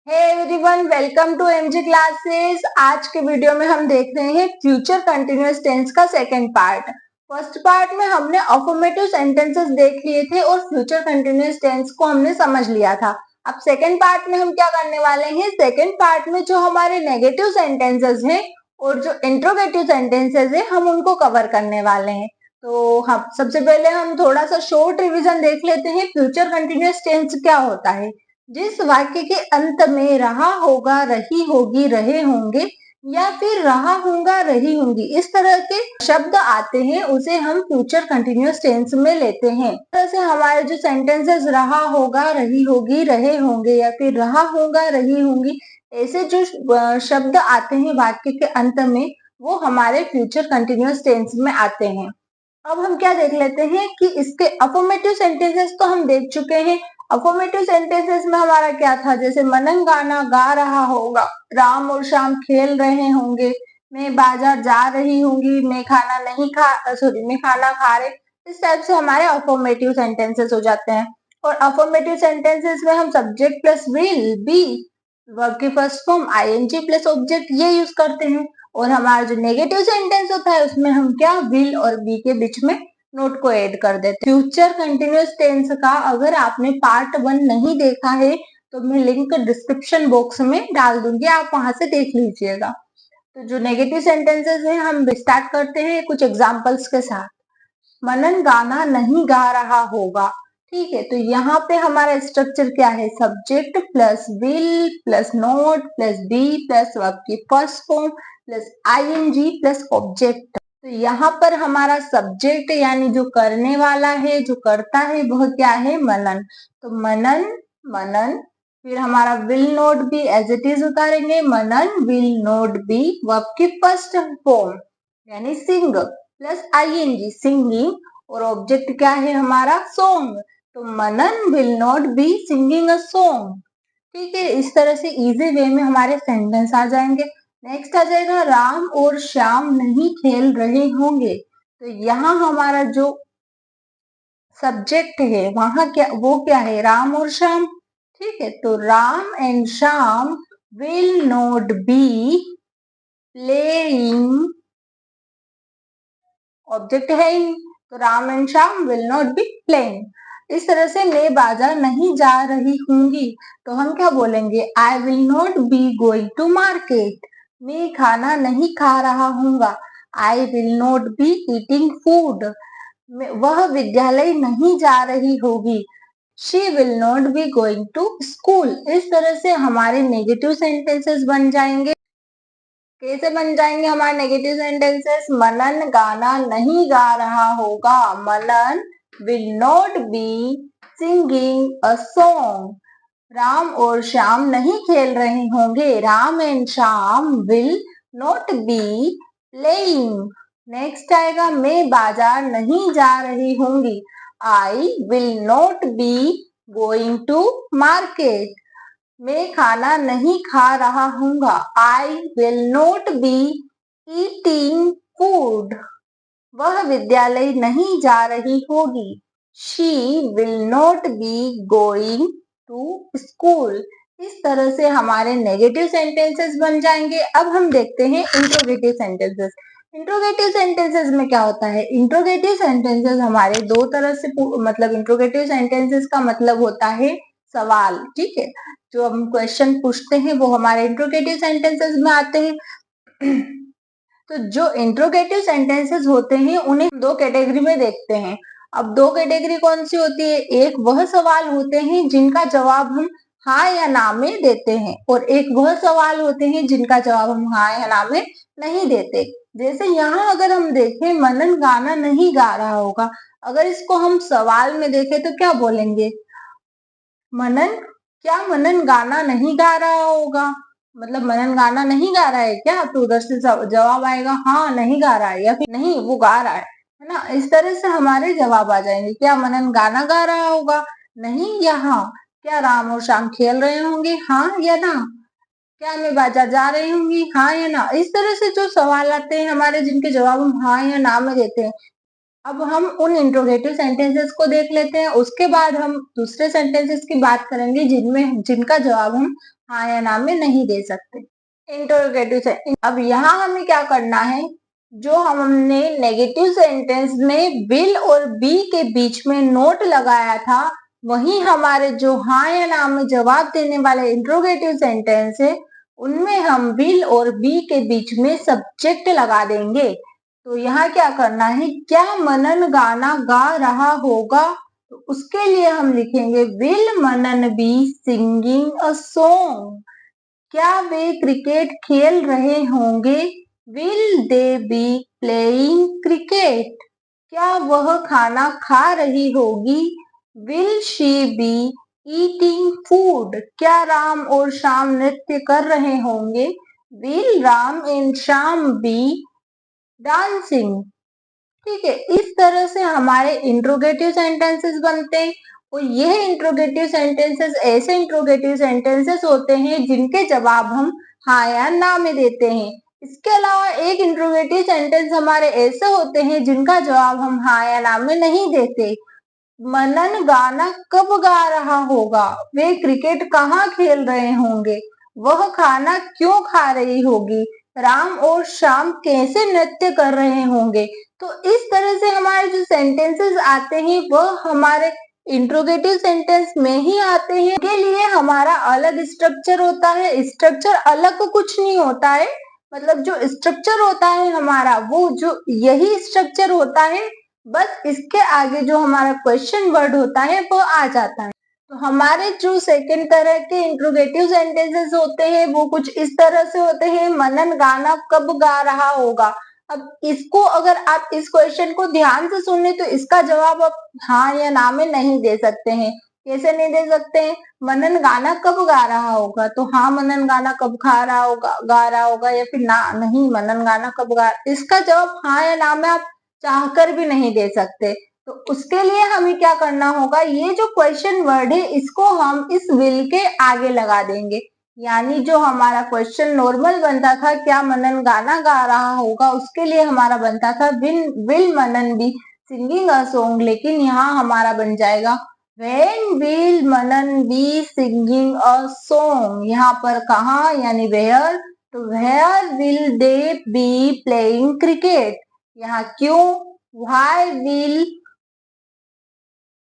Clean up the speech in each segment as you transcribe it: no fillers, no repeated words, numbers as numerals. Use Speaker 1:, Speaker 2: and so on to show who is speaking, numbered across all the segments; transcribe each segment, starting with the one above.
Speaker 1: Hey everyone, welcome to MG classes. आज के video में हम देख रहे हैं फ्यूचर कंटिन्यूअस टेंस का सेकंड पार्ट। फर्स्ट पार्ट में हमने अफर्मेटिव सेंटेंसेस देख लिए थे और फ्यूचर कंटिन्यूअस टेंस को हमने समझ लिया था। अब सेकंड पार्ट में हम क्या करने वाले हैं, सेकंड पार्ट में जो हमारे नेगेटिव सेंटेंसेस हैं और जो इंट्रोगेटिव सेंटेंसेस है हम उनको कवर करने वाले हैं। तो हम सबसे पहले हम थोड़ा सा शॉर्ट रिविजन देख लेते हैं। फ्यूचर कंटिन्यूअस टेंस क्या होता है? जिस वाक्य के अंत में रहा होगा, रही होगी, रहे होंगे या फिर रहा होगा, रही होंगी इस तरह के शब्द आते हैं उसे हम फ्यूचर कंटिन्यूअस टेंस में लेते हैं। इस तरह से हमारे जो सेंटेंसेस रहा होगा, रही होगी, रहे होंगे या फिर रहा होगा, रही होंगी ऐसे जो शब्द आते हैं वाक्य के अंत में वो हमारे फ्यूचर कंटिन्यूअस टेंस में आते हैं। अब हम क्या देख लेते हैं कि इसके अफर्मेटिव सेंटेंसेस तो हम देख चुके हैं। अफर्मेटिव सेंटेंसेस में हमारा क्या था, जैसे मनन गाना गा रहा होगा, राम और श्याम खेल रहे होंगे, मैं बाजार जा रही होंगी, मैं खाना खा रहे। इस टाइप से हमारे अफर्मेटिव सेंटेंसेस हो जाते हैं। और अफर्मेटिव सेंटेंसेस में हम subject plus will be, verb की first form ING plus object ये यूज करते हैं। और हमारा जो नेगेटिव सेंटेंस होता है उसमें हम क्या विल और बी के बीच में नोट को ऐड कर देते हैं। फ्यूचर कंटिन्यूअस टेंस का अगर आपने पार्ट 1 नहीं देखा है तो मैं लिंक डिस्क्रिप्शन बॉक्स में डाल दूंगी, आप वहां से देख लीजिएगा। तो जो नेगेटिव सेंटेंसेस हैं हम स्टार्ट करते हैं कुछ एग्जांपल्स के साथ। मनन गाना नहीं गा रहा होगा, ठीक है। तो यहाँ पे हमारा स्ट्रक्चर क्या है, subject plus will plus not plus be plus verb की first form plus ING plus object. तो यहाँ पर हमारा सब्जेक्ट यानी जो करने वाला है, जो करता है वह क्या है, मनन। तो मनन मनन, फिर हमारा will not be as it is उतारेंगे, Manan will not be verb की फर्स्ट फॉर्म यानी सिंग प्लस आईएनजी सिंगिंग, और ऑब्जेक्ट क्या है हमारा, सॉन्ग। तो Manan will not be singing a song, ठीक है। इस तरह से इजी वे में हमारे सेंटेंस आ जाएंगे। नेक्स्ट आ जाएगा राम और श्याम नहीं खेल रहे होंगे। तो यहाँ हमारा जो सब्जेक्ट है वहां क्या, वो क्या है, राम और श्याम, ठीक है। तो Ram and Shyam will not be playing, object है इन, तो Ram and Shyam will not be playing. इस तरह से मैं बाजार नहीं जा रही होंगी तो हम क्या बोलेंगे, I will not be going to market. मैं खाना नहीं खा रहा हूँगा, I will not be eating food. वह विद्यालय नहीं जा रही होगी, she will not be going to school. इस तरह से हमारे नेगेटिव सेंटेंसेस बन जाएंगे। कैसे बन जाएंगे हमारे नेगेटिव सेंटेंसेस, मनन गाना नहीं गा रहा होगा, Manan will not be singing a song. Ram और श्याम नहीं खेल रहे होंगे, Ram and Shyam will not be playing. Next आएगा मैं बाजार नहीं जा रही होंगी, I will not be going to market. मैं खाना नहीं खा रहा हूँगा, I will not be eating food. वह विद्यालय नहीं जा रही होगी, she will not be going to school. इस तरह से हमारे नेगेटिव सेंटेंसेस बन जाएंगे। अब हम देखते हैं इंट्रोगेटिव सेंटेंसेस। इंट्रोगेटिव सेंटेंसेस में क्या होता है, इंट्रोगेटिव सेंटेंसेस हमारे दो तरह से, मतलब इंट्रोगेटिव सेंटेंसेस का मतलब होता है सवाल, ठीक है। जो हम क्वेश्चन पूछते हैं वो हमारे इंट्रोगेटिव सेंटेंसेस में आते हैं। तो जो इंट्रोगेटिव सेंटेंसेस होते हैं उन्हें दो कैटेगरी में देखते हैं। अब दो कैटेगरी कौन सी होती है, एक वह सवाल होते हैं जिनका जवाब हम हाँ या ना में देते हैं, और एक वह सवाल होते हैं जिनका जवाब हम हाँ या ना में नहीं देते। जैसे यहाँ अगर हम देखें मनन गाना नहीं गा रहा होगा, अगर इसको हम सवाल में देखें तो क्या बोलेंगे, मनन, क्या मनन गाना नहीं गा रहा होगा, मतलब मनन गाना नहीं गा रहा है क्या, तो उधर से जवाब आएगा हाँ नहीं गा रहा है, या फिर नहीं वो गा रहा है ना। इस तरह से हमारे जवाब आ जाएंगे, क्या मनन गाना गा रहा होगा, नहीं या हाँ। क्या राम और श्याम खेल रहे होंगे, हाँ या ना। क्या मैं बाजार जा रही होंगी, हाँ या ना। इस तरह से जो सवाल आते हैं हमारे जिनके जवाब हम हाँ या ना में देते हैं। अब हम उन इंट्रोगेटिव सेंटेंसेस को देख लेते हैं, उसके बाद हम दूसरे सेंटेंसेस की बात करेंगे जिनका जवाब हम हाँ या ना में नहीं दे सकते। इंटरोगेटिव सेंटेंस, अब यहाँ हमें क्या करना है, जो हमने नेगेटिव सेंटेंस में विल और बी के बीच में नोट लगाया था, वही हमारे जो हाँ या ना में जवाब देने वाले इंटरोगेटिव सेंटेंस है, उनमें हम विल और बी के बीच में सब्जेक्ट लगा देंगे। तो यहाँ क्या करना है, क्या मनन गाना गा रहा होगा, तो उसके लिए हम लिखेंगे will Manan be singing a song. क्या वे क्रिकेट खेल रहे होंगे, will they be playing cricket. क्या वह खाना खा रही होगी, will she be eating food. क्या राम और श्याम नृत्य कर रहे होंगे, will Ram and Shyam B dancing. ठीक है, इस तरह से हमारे इंट्रोगेटिव सेंटेंसेस बनते हैं। और यह इंट्रोगेटिव सेंटेंसेस ऐसे इंट्रोगेटिव सेंटेंसेस होते हैं जिनके जवाब हम हाँ या ना में देते हैं। इसके अलावा एक इंट्रोगेटिव सेंटेंस हमारे ऐसे होते हैं जिनका जवाब हम हाँ या ना में नहीं देते। मनन गाना कब गा रहा होगा, वे क्रिकेट कहाँ खेल रहे होंगे, वह खाना क्यों खा रही होगी, राम और श्याम कैसे नृत्य कर रहे होंगे। तो इस तरह से हमारे जो सेंटेंसेस आते हैं वह हमारे इंट्रोगेटिव सेंटेंस में ही आते हैं। के लिए हमारा अलग स्ट्रक्चर होता है, स्ट्रक्चर अलग कुछ नहीं होता है, मतलब जो स्ट्रक्चर होता है हमारा वो जो यही स्ट्रक्चर होता है, बस इसके आगे जो हमारा क्वेश्चन वर्ड होता है वो आ जाता है। तो हमारे जो सेकंड तरह के इंट्रोगेटिव सेंटेंसेस होते हैं वो कुछ इस तरह से होते हैं, मनन गाना कब गा रहा होगा। अब इसको अगर आप इस क्वेश्चन को ध्यान से सुने तो इसका जवाब आप हाँ या ना में नहीं दे सकते हैं। कैसे नहीं दे सकते हैं, मनन गाना कब गा रहा होगा, तो हाँ मनन गाना कब खा रहा होगा, गा रहा होगा, या फिर ना नहीं मनन गाना कब गा, इसका जवाब हाँ या ना में आप चाहकर भी नहीं दे सकते। तो उसके लिए हमें क्या करना होगा, ये जो क्वेश्चन वर्ड है इसको हम इस विल के आगे लगा देंगे। यानी जो हमारा क्वेश्चन नॉर्मल बनता था क्या मनन गाना गा रहा होगा, उसके लिए हमारा बनता था will Manan be singing a song, लेकिन यहाँ हमारा बन जाएगा when will Manan be singing a song. यहाँ पर कहा यानी वेयर, तो where will they be playing cricket. यहाँ क्यों,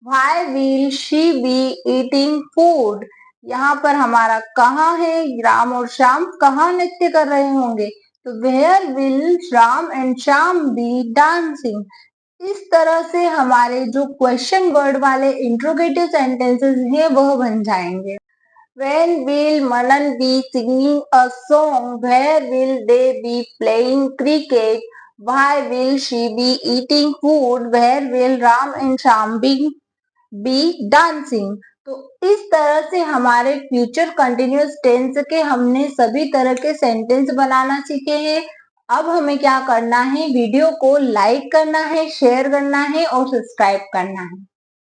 Speaker 1: why will she be eating food। यहाँ पर हमारा कहाँ है, राम और श्याम कहाँ नृत्य कर रहे होंगे, तो where will Ram and Shyam be dancing। इस तरह से हमारे जो क्वेश्चन वर्ड वाले इंट्रोगेटिव सेंटेंसेस हैं वह बन जाएंगे। When will Manan be singing a song? Where will they be playing cricket? Why will she be eating food? Where will Ram and Sham be dancing? तो इस तरह से हमारे फ्यूचर कंटिन्यूअस टेंस के हमने सभी तरह के सेंटेंस बनाना सीखे हैं। अब हमें क्या करना है, वीडियो को लाइक करना है, शेयर करना है और सब्सक्राइब करना है।